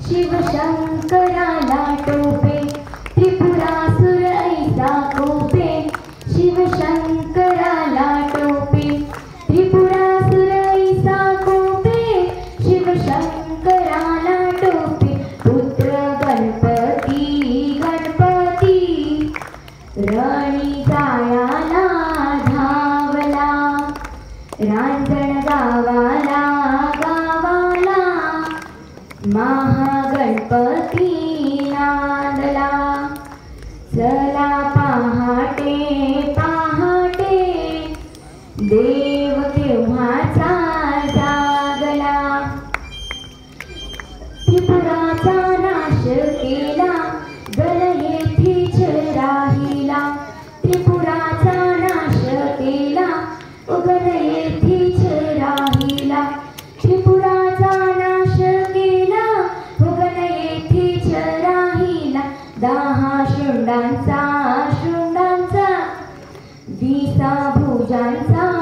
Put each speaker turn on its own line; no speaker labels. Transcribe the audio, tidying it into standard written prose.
शिवशंकराला टोपे त्रिपुरासुर ऐसा कोपे शिवशंकराला टोपे त्रिपुरासुर ऐसा कोपे शिवशंकराला टोपे पुत्र गणपती गणपती रणी जायाला धावला रांजण गावाला गावाला महागणपती नांदला चला पहाटे पहाटे देव केव्हाचा जागला त्रिपुराचा नाश केला गल येथेच राहिला त्रिपुराचा नाश केला गल येथेच राहिला त्रिपुराचा नाश केला गल येथेच राहिला 10 शुंडांचा 20 भुजांचा